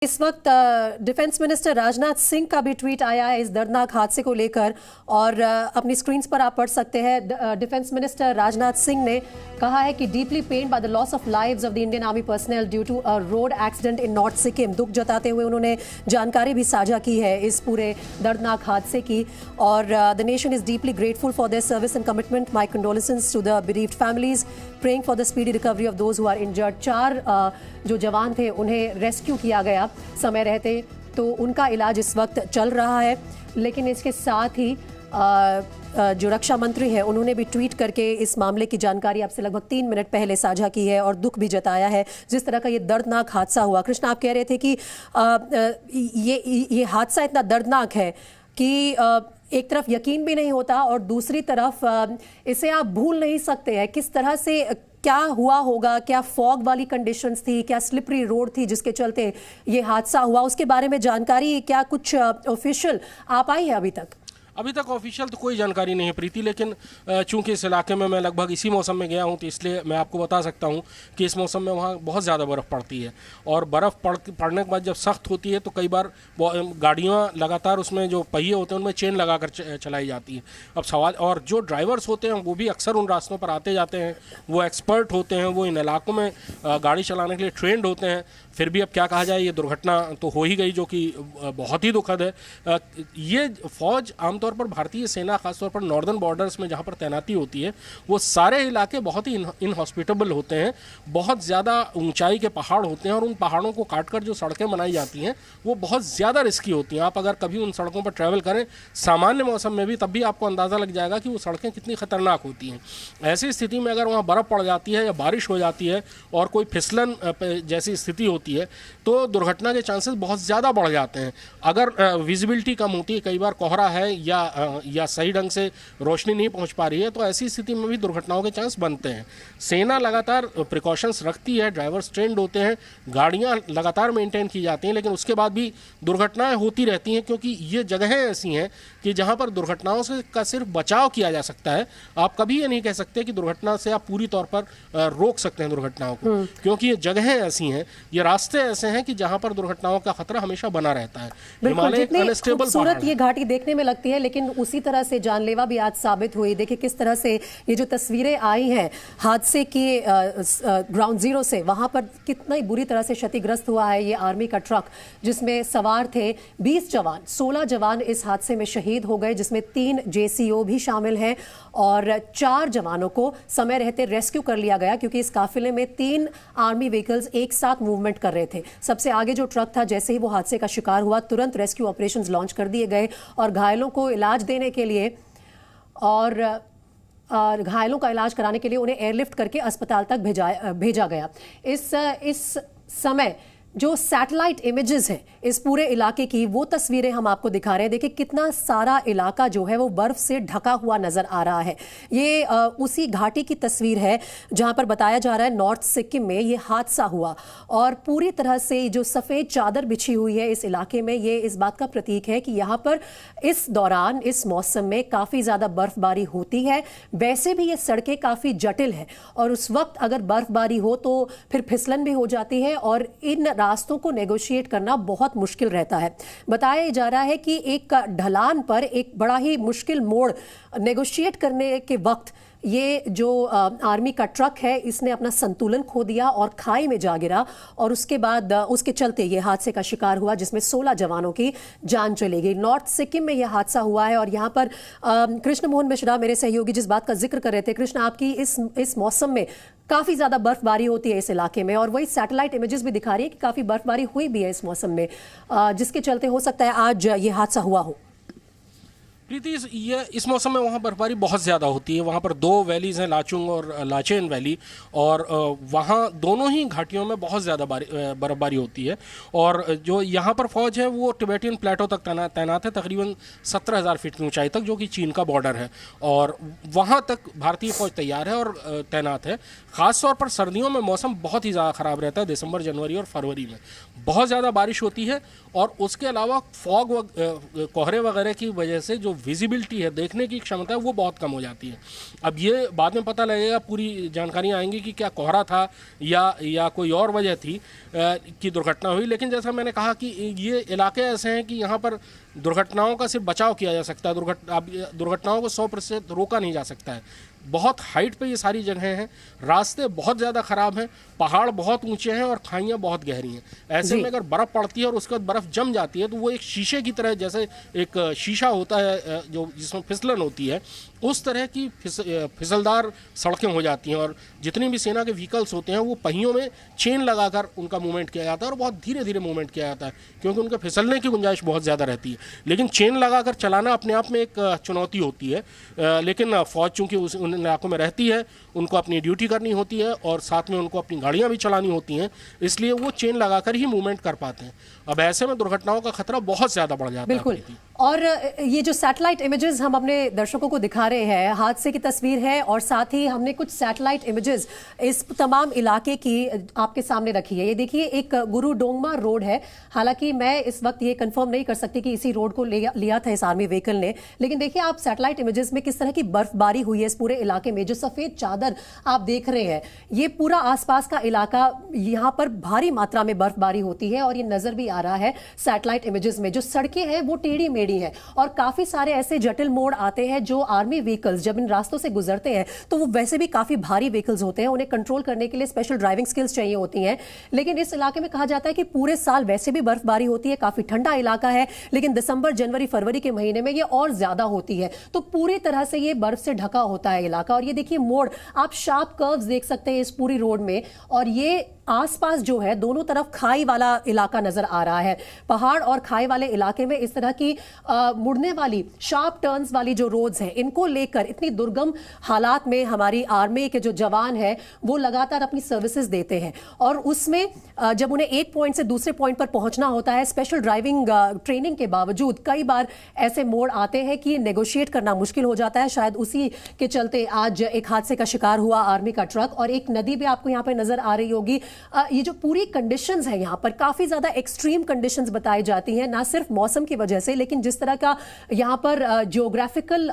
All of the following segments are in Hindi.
इस वक्त डिफेंस मिनिस्टर राजनाथ सिंह का भी ट्वीट आया है इस दर्दनाक हादसे को लेकर और अपनी स्क्रीन्स पर आप पढ़ सकते हैं। डिफेंस मिनिस्टर राजनाथ सिंह ने कहा है कि deeply pained by the loss of lives of the Indian army personnel due to a road accident in north Sikkim. दुख जताते हुए उन्होंने जानकारी भी साझा की है इस पूरे दर्दनाक हादसे की और the nation is deeply grateful for their service and commitment. My condolences to the bereaved families, praying for the speedy recovery of those who are injured. 4 जो जवान थे उन्हें रेस्क्यू किया गया समय रहते, तो उनका इलाज इस वक्त चल रहा है। लेकिन इसके साथ ही जो रक्षा मंत्री हैं उन्होंने भी ट्वीट करके इस मामले की जानकारी आपसे लगभग 3 मिनट पहले साझा की है और दुख भी जताया है जिस तरह का ये दर्दनाक हादसा हुआ। कृष्णा, आप कह रहे थे कि ये हादसा इतना दर्दनाक है कि एक तरफ यकीन भी नहीं होता और दूसरी तरफ इसे आप भूल नहीं सकते हैं। किस तरह से क्या हुआ होगा, क्या फॉग वाली कंडीशंस थी, क्या स्लिपरी रोड थी जिसके चलते ये हादसा हुआ, उसके बारे में जानकारी क्या कुछ ऑफिशियल आ पाई है अभी तक? अभी तक ऑफिशियल तो कोई जानकारी नहीं है प्रीति, लेकिन चूंकि इस इलाके में मैं लगभग इसी मौसम में गया हूं तो इसलिए मैं आपको बता सकता हूं कि इस मौसम में वहां बहुत ज़्यादा बर्फ़ पड़ती है और बर्फ़ पड़ने के बाद जब सख्त होती है तो कई बार गाड़ियां लगातार उसमें जो पहिए होते हैं उनमें चेन लगाकर चलाई जाती है। अब सवाल, और जो ड्राइवर्स होते हैं वो भी अक्सर उन रास्तों पर आते जाते हैं, वो एक्सपर्ट होते हैं, वो इन इलाकों में गाड़ी चलाने के लिए ट्रेंड होते हैं। फिर भी अब क्या कहा जाए, ये दुर्घटना तो हो ही गई जो कि बहुत ही दुखद है। ये फौज आमतौर पर भारतीय सेना खासतौर पर नॉर्दर्न बॉर्डर्स में जहाँ पर तैनाती होती है वो सारे इलाके बहुत ही इनहॉस्पिटेबल होते हैं, बहुत ज़्यादा ऊंचाई के पहाड़ होते हैं और उन पहाड़ों को काटकर जो सड़कें बनाई जाती हैं वो बहुत ज़्यादा रिस्की होती हैं। आप अगर कभी उन सड़कों पर ट्रैवल करें सामान्य मौसम में भी, तब भी आपको अंदाज़ा लग जाएगा कि वो सड़कें कितनी खतरनाक होती हैं। ऐसी स्थिति में अगर वहाँ बर्फ़ पड़ जाती है या बारिश हो जाती है और कोई फिसलन जैसी स्थिति होती है तो दुर्घटना के चांसेस बहुत ज़्यादा बढ़ जाते हैं। अगर विजिबिलिटी कम होती है, कई बार कोहरा है या सही ढंग से रोशनी नहीं पहुंच पा रही है, तो ऐसी स्थिति में भी दुर्घटनाओं के चांस बनते हैं। सेना लगातार प्रिकॉशंस रखती है, ड्राइवर्स ट्रेंड होते हैं, गाड़ियां लगातार मेंटेन की जाती हैं, लेकिन उसके बाद भी दुर्घटनाएं होती रहती हैं क्योंकि ये जगहें ऐसी हैं कि जहां पर दुर्घटनाओं से का सिर्फ बचाव किया जा सकता है। आप कभी ये नहीं कह सकते कि दुर्घटना से आप पूरी तौर पर रोक सकते हैं दुर्घटनाओं को, क्योंकि ये जगहें ऐसी हैं, ये रास्ते ऐसे हैं कि जहां पर दुर्घटनाओं का खतरा हमेशा बना रहता है। हिमालय अनस्टेबल खूबसूरत ये घाटी देखने में लगती है लेकिन उसी तरह से जानलेवा भी आज साबित हुई। देखिए किस तरह से ये जो तस्वीरें आई हैं हादसे के ग्राउंड जीरो से, वहां पर कितना ही बुरी तरह से क्षतिग्रस्त हुआ है ये आर्मी का ट्रक जिसमें सवार थे 20 जवान। 16 जवान इस हादसे में शहीद हो गए जिसमें 3 JCO भी शामिल हैं और 4 जवानों को समय रहते रेस्क्यू कर लिया गया क्योंकि इस काफिले में 3 आर्मी व्हीकल्स एक साथ मूवमेंट कर रहे थे। सबसे आगे जो ट्रक था, जैसे ही वो हादसे का शिकार हुआ तुरंत रेस्क्यू ऑपरेशंस लॉन्च कर दिए गए और घायलों को इलाज देने के लिए और घायलों का इलाज कराने के लिए उन्हें एयरलिफ्ट करके अस्पताल तक भेजा गया। इस समय जो सैटेलाइट इमेजेस हैं इस पूरे इलाके की, वो तस्वीरें हम आपको दिखा रहे हैं। देखिए कितना सारा इलाका जो है वो बर्फ से ढका हुआ नजर आ रहा है। ये उसी घाटी की तस्वीर है जहां पर बताया जा रहा है नॉर्थ सिक्किम में ये हादसा हुआ और पूरी तरह से जो सफेद चादर बिछी हुई है इस इलाके में, ये इस बात का प्रतीक है कि यहाँ पर इस दौरान इस मौसम में काफी ज्यादा बर्फबारी होती है। वैसे भी ये सड़कें काफी जटिल है और उस वक्त अगर बर्फबारी हो तो फिर फिसलन भी हो जाती है और इन रास्तों को नेगोशिएट करना बहुत मुश्किल रहता है। बताया जा रहा है कि एक ढलान पर एक बड़ा ही मुश्किल मोड़ नेगोशिएट करने के वक्त ये जो आर्मी का ट्रक है इसने अपना संतुलन खो दिया और खाई में जा गिरा और उसके बाद उसके चलते ये हादसे का शिकार हुआ जिसमें 16 जवानों की जान चली गई। नॉर्थ सिक्किम में यह हादसा हुआ है और यहाँ पर कृष्ण मोहन मिश्रा मेरे सहयोगी जिस बात का जिक्र कर रहे थे, कृष्ण, आपकी इस मौसम में काफी ज्यादा बर्फबारी होती है इस इलाके में और वही सैटेलाइट इमेजेस भी दिखा रही है कि काफी बर्फबारी हुई भी है इस मौसम में जिसके चलते हो सकता है आज ये हादसा हुआ हो। प्रीति, इस मौसम में वहाँ बर्फबारी बहुत ज़्यादा होती है। वहाँ पर 2 वैलीज़ हैं, लाचुंग और लाचेन वैली, और वहाँ दोनों ही घाटियों में बहुत ज़्यादा बर्फबारी होती है। और जो यहाँ पर फ़ौज है वो टिबेटियन प्लेटो तक तैनात है, तकरीबन 17,000 फीट की ऊंचाई तक, जो कि चीन का बॉर्डर है, और वहाँ तक भारतीय फ़ौज तैयार है और तैनात है। ख़ास तौर पर सर्दियों में मौसम बहुत ही ज़्यादा ख़राब रहता है। दिसंबर, जनवरी और फरवरी में बहुत ज़्यादा बारिश होती है और उसके अलावा फॉग कोहरे वगैरह की वजह से जो विजिबिलिटी है, देखने की क्षमता है, वो बहुत कम हो जाती है। अब ये बाद में पता लगेगा, पूरी जानकारी आएंगी कि क्या कोहरा था या कोई और वजह थी कि दुर्घटना हुई। लेकिन जैसा मैंने कहा कि ये इलाके ऐसे हैं कि यहाँ पर दुर्घटनाओं का सिर्फ बचाव किया जा सकता है, दुर्घटनाओं को 100% रोका नहीं जा सकता है। बहुत हाइट पे ये सारी जगहें हैं, रास्ते बहुत ज़्यादा ख़राब हैं, पहाड़ बहुत ऊंचे हैं और खाइयाँ बहुत गहरी हैं। ऐसे में अगर बर्फ़ पड़ती है और उसके बाद बर्फ़ जम जाती है तो वो एक शीशे की तरह, जैसे एक शीशा होता है जो जिसमें फिसलन होती है, उस तरह की फिसलदार सड़कें हो जाती हैं। और जितनी भी सेना के व्हीकल्स होते हैं वो पहियों में चेन लगाकर उनका मूवमेंट किया जाता है और बहुत धीरे धीरे मूवमेंट किया जाता है, क्योंकि उनके फिसलने की गुंजाइश बहुत ज़्यादा रहती है। लेकिन चेन लगाकर चलाना अपने आप में एक चुनौती होती है, लेकिन फ़ौज चूँकि उन इलाकों में रहती है, उनको अपनी ड्यूटी करनी होती है और साथ में उनको अपनी गाड़ियाँ भी चलानी होती हैं, इसलिए वो चेन लगाकर ही मूवमेंट कर पाते हैं। अब ऐसे में दुर्घटनाओं का खतरा बहुत ज़्यादा बढ़ जाता है। बिल्कुल। और ये जो सैटेलाइट इमेजेस हम अपने दर्शकों को दिखा रहे हैं, हादसे की तस्वीर है और साथ ही हमने कुछ सैटेलाइट इमेजेस इस तमाम इलाके की आपके सामने रखी है। ये देखिए, एक गुरु डोंगमा रोड है। हालांकि मैं इस वक्त ये कंफर्म नहीं कर सकती कि इसी रोड को लिया था इस आर्मी व्हीकल ने, लेकिन देखिए आप सैटेलाइट इमेजेस में किस तरह की बर्फबारी हुई है इस पूरे इलाके में। जो सफेद चादर आप देख रहे हैं, ये पूरा आसपास का इलाका, यहाँ पर भारी मात्रा में बर्फबारी होती है और ये नजर भी आ रहा है सैटेलाइट इमेजेस में। जो सड़कें हैं वो टेढ़ी मेढ़ी है और काफी सारे ऐसे जटिल मोड़ आते हैं जो आर्मी व्हीकल्स जब इन रास्तों से गुजरते हैं तो वो वैसे भी काफी भारी व्हीकल्स होते हैं, उन्हें कंट्रोल करने के लिए स्पेशल ड्राइविंग स्किल्स चाहिए होती हैं। लेकिन इस इलाके में कहा जाता है कि पूरे साल वैसे भी बर्फबारी होती है, काफी ठंडा इलाका है, लेकिन दिसंबर, जनवरी, फरवरी के महीने में ये और ज्यादा होती है। तो पूरी तरह से ये बर्फ से ढका होता है इलाका। और ये देखिए मोड़, आप शार्प कर्व्स देख सकते हैं इस पूरी रोड में, और ये आसपास जो है दोनों तरफ खाई वाला इलाका नजर आ रहा है। पहाड़ और खाई वाले इलाके में इस तरह की मुड़ने वाली शार्प टर्न्स वाली जो रोड्स हैं, इनको लेकर इतनी दुर्गम हालात में हमारी आर्मी के जो जवान हैं वो लगातार अपनी सर्विसेज देते हैं। और उसमें जब उन्हें एक पॉइंट से दूसरे पॉइंट पर पहुंचना होता है, स्पेशल ड्राइविंग ट्रेनिंग के बावजूद कई बार ऐसे मोड़ आते हैं कि नेगोशिएट करना मुश्किल हो जाता है। शायद उसी के चलते आज एक हादसे का शिकार हुआ आर्मी का ट्रक। और एक नदी भी आपको यहाँ पर नजर आ रही होगी। ये जो पूरी कंडीशंस है यहाँ पर, काफी ज्यादा एक्सट्रीम कंडीशंस बताई जाती हैं, ना सिर्फ मौसम की वजह से, लेकिन जिस तरह का यहाँ पर जियोग्राफिकल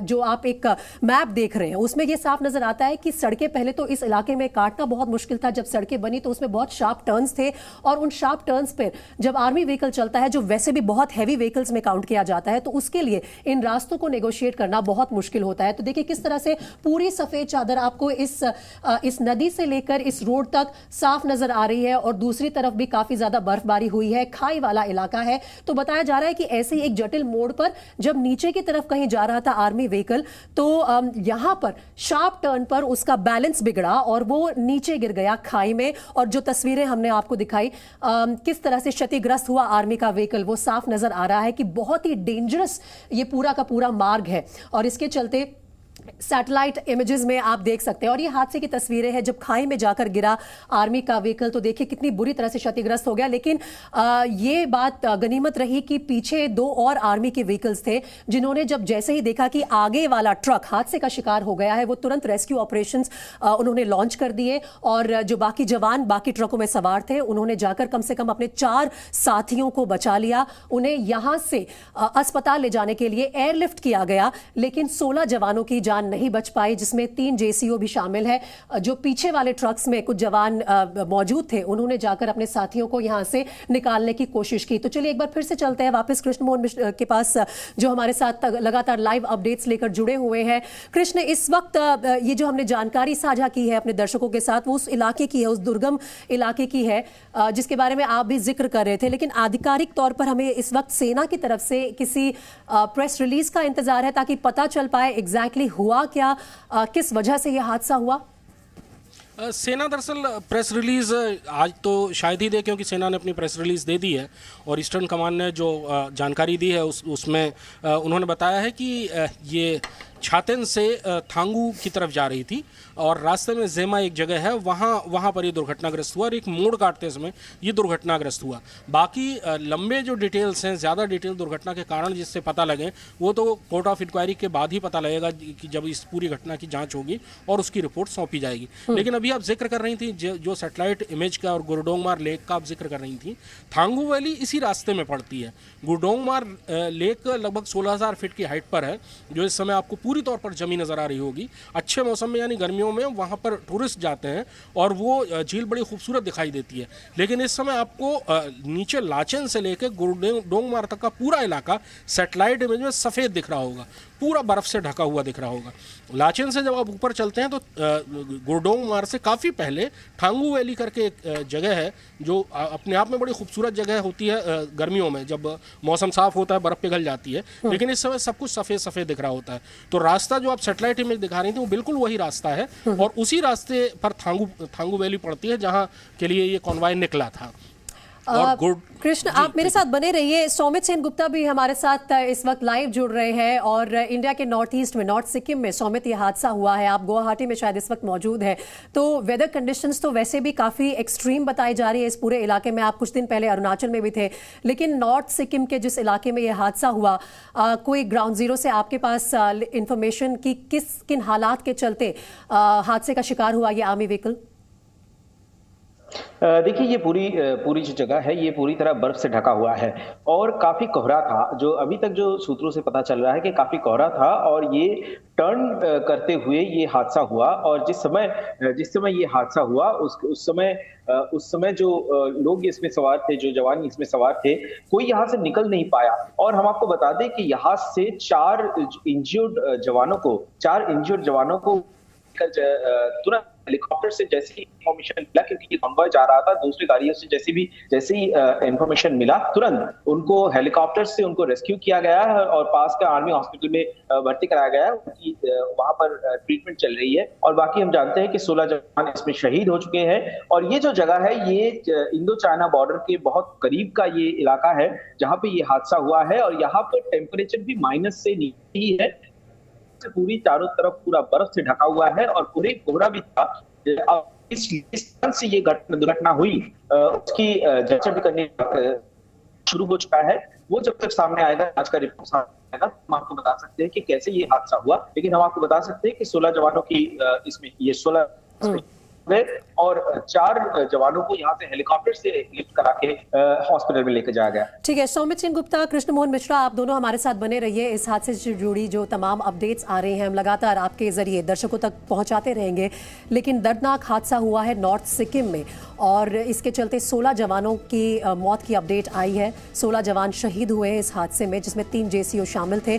जो आप एक मैप देख रहे हैं उसमें ये साफ नजर आता है कि सड़कें पहले तो इस इलाके में काटना बहुत मुश्किल था। जब सड़कें बनी तो उसमें बहुत शार्प टर्न्स थे, और उन शार्प टर्न्स पर जब आर्मी व्हीकल चलता है, जो वैसे भी बहुत हैवी व्हीकल्स में काउंट किया जाता है, तो उसके लिए इन रास्तों को नेगोशिएट करना बहुत मुश्किल होता है। तो देखिए किस तरह से पूरी सफेद चादर आपको इस नदी से लेकर इस रोड तक साफ नजर आ रही है, और दूसरी तरफ भी काफी ज्यादा बर्फबारी हुई है, खाई वाला इलाका है। तो बताया जा रहा है कि ऐसे ही एक जटिल मोड़ पर जब नीचे की तरफ कहीं जा रहा था आर्मी व्हीकल, तो यहां पर शार्प टर्न पर उसका बैलेंस बिगड़ा और वो नीचे गिर गया खाई में। और जो तस्वीरें हमने आपको दिखाई किस तरह से क्षतिग्रस्त हुआ आर्मी का व्हीकल, वो साफ नजर आ रहा है कि बहुत ही डेंजरस ये पूरा का पूरा मार्ग है। और इसके चलते सैटेलाइट इमेजेस में आप देख सकते हैं, और ये हादसे की तस्वीरें हैं जब खाई में जाकर गिरा आर्मी का व्हीकल, तो देखिए कितनी बुरी तरह से क्षतिग्रस्त हो गया। लेकिन ये बात गनीमत रही कि पीछे दो और आर्मी के व्हीकल्स थे, जिन्होंने जब जैसे ही देखा कि आगे वाला ट्रक हादसे का शिकार हो गया है, वो तुरंत रेस्क्यू ऑपरेशंस उन्होंने लॉन्च कर दिए। और जो बाकी जवान बाकी ट्रकों में सवार थे, उन्होंने जाकर कम से कम अपने 4 साथियों को बचा लिया। उन्हें यहां से अस्पताल ले जाने के लिए एयरलिफ्ट किया गया, लेकिन 16 जवानों की जान नहीं बच पाई, जिसमें 3 जेसीओ भी शामिल है। जो पीछे वाले ट्रक्स में कुछ जवान मौजूद थे, उन्होंने जाकर अपने साथियों को यहां से निकालने की कोशिश की। तो चलिए एक बार फिर से चलते हैं वापस कृष्ण मोहन मिश्र के पास, जो हमारे साथ लगातार लाइव अपडेट्स लेकर जुड़े हुए हैं। कृष्ण, इस वक्त ये जो हमने जानकारी साझा की है अपने दर्शकों के साथ, वो उस इलाके की है, उस दुर्गम इलाके की है जिसके बारे में आप भी जिक्र कर रहे थे, लेकिन आधिकारिक तौर पर हमें इस वक्त सेना की तरफ से किसी प्रेस रिलीज का इंतजार है ताकि पता चल पाए एग्जैक्टली हुआ क्या, किस वजह से यह हादसा हुआ। सेना दरअसल प्रेस रिलीज़ आज तो शायद ही दे, क्योंकि सेना ने अपनी प्रेस रिलीज़ दे दी है और ईस्टर्न कमांड ने जो जानकारी दी है उसमें उन्होंने बताया है कि ये छातेन से थांगू की तरफ जा रही थी और रास्ते में जेमा एक जगह है, वहाँ पर ये दुर्घटनाग्रस्त हुआ और एक मोड़ काटते समय ये दुर्घटनाग्रस्त हुआ। बाकी लंबे जो डिटेल्स हैं, ज़्यादा डिटेल दुर्घटना के कारण जिससे पता लगे वो तो कोर्ट ऑफ इंक्वायरी के बाद ही पता लगेगा कि जब इस पूरी घटना की जांच होगी और उसकी रिपोर्ट सौंपी जाएगी। लेकिन अभी आप जिक्र कर रही थी जो सैटेलाइट इमेज का और गुरडोंगमार लेक का आप जिक्र कर रही थी, थांगू वैली इसी रास्ते में पड़ती है। गुरडोंगमार लेक लगभग 16,000 फीट की हाइट पर है, जो इस समय आपको पूरी तौर पर जमी नजर आ रही होगी। अच्छे मौसम में यानी गर्मियों में वहाँ पर टूरिस्ट जाते हैं और वो झील बड़ी खूबसूरत दिखाई देती है। लेकिन इस समय आपको नीचे लाचेन से लेकर गुरडोंगमार तक का पूरा इलाका सैटेलाइट इमेज में सफ़ेद दिख रहा होगा, पूरा बर्फ से ढका हुआ दिख रहा होगा। लाचेन से जब आप ऊपर चलते हैं तो गुरडोंगमार से काफ़ी पहले थांगू वैली करके एक जगह है जो अपने आप में बड़ी खूबसूरत जगह होती है गर्मियों में, जब मौसम साफ होता है, बर्फ़ पिघल जाती है। लेकिन इस समय सब कुछ सफ़ेद सफ़ेद दिख रहा होता है। तो रास्ता जो आप सैटेलाइट इमेज दिखा रही थी वो बिल्कुल वही रास्ता है और उसी रास्ते पर थांगू वैली पड़ती है जहाँ के लिए ये कॉन्वॉय निकला था। कृष्ण, आप मेरे साथ बने रहिए। सौमित सेन गुप्ता भी हमारे साथ इस वक्त लाइव जुड़ रहे हैं और इंडिया के नॉर्थ ईस्ट में, नॉर्थ सिक्किम में सौमित ये हादसा हुआ है। आप गुवाहाटी में शायद इस वक्त मौजूद है, तो वेदर कंडीशंस तो वैसे भी काफी एक्सट्रीम बताई जा रही है इस पूरे इलाके में। आप कुछ दिन पहले अरुणाचल में भी थे, लेकिन नॉर्थ सिक्किम के जिस इलाके में यह हादसा हुआ, कोई ग्राउंड जीरो से आपके पास इंफॉर्मेशन की किन हालात के चलते हादसे का शिकार हुआ ये आर्मी व्हीकल? देखिए, ये पूरी जो जगह है ये पूरी तरह बर्फ से ढका हुआ है और काफी कोहरा था। जो अभी तक जो सूत्रों से पता चल रहा है कि काफी कोहरा था और ये टर्न करते हुए ये हादसा हुआ। और जिस समय ये हादसा हुआ उस समय जो लोग इसमें सवार थे, जो जवान इसमें सवार थे, कोई यहाँ से निकल नहीं पाया। और हम आपको बता दें कि यहाँ से 4 इंज्योर्ड जवानों को तुरंत हेलीकॉप्टर से जैसे ही इंफॉर्मेशन मिला, क्योंकि ये कॉन्वॉय जा रहा था दूसरी गाड़ियों से, जैसे ही इंफॉर्मेशन मिला तुरंत उनको हेलीकॉप्टर से उनको रेस्क्यू किया गया है और पास के आर्मी हॉस्पिटल में भर्ती कराया गया है। उनकी वहां पर ट्रीटमेंट चल रही है। और बाकी हम जानते हैं कि 16 जवान इसमें शहीद हो चुके हैं। और ये जो जगह है ये इंडो चाइना बॉर्डर के बहुत करीब का ये इलाका है जहाँ पे ये हादसा हुआ है। और यहाँ पर टेम्परेचर भी माइनस से नीचे ही है, पूरी चारों तरफ पूरा बर्फ से ढका हुआ है और पूरे कोहरा भी था। अब इस तरह से ये दुर्घटना हुई उसकी चर्चा भी करने शुरू हो चुका है। वो जब तक सामने आएगा, आज का रिपोर्ट सामने आएगा, हम आपको बता सकते हैं कि कैसे ये हादसा हुआ। लेकिन हम आपको बता सकते हैं कि 16 जवानों की इसमें ये 16 और 4 जवानों को यहाँ से हेलीकॉप्टर से लिफ्ट करा के हॉस्पिटल में लेकर जाया गया। ठीक है, सौमित सिंह गुप्ता, कृष्ण मोहन मिश्रा, आप दोनों हमारे साथ बने रहिए। इस हादसे से जुड़ी जो तमाम अपडेट्स आ रही हैं हम लगातार आपके जरिए दर्शकों तक पहुंचाते रहेंगे। लेकिन दर्दनाक हादसा हुआ है नॉर्थ सिक्किम में और इसके चलते 16 जवानों की मौत की अपडेट आई है। 16 जवान शहीद हुए हैं इस हादसे में, जिसमें 3 JCO शामिल थे।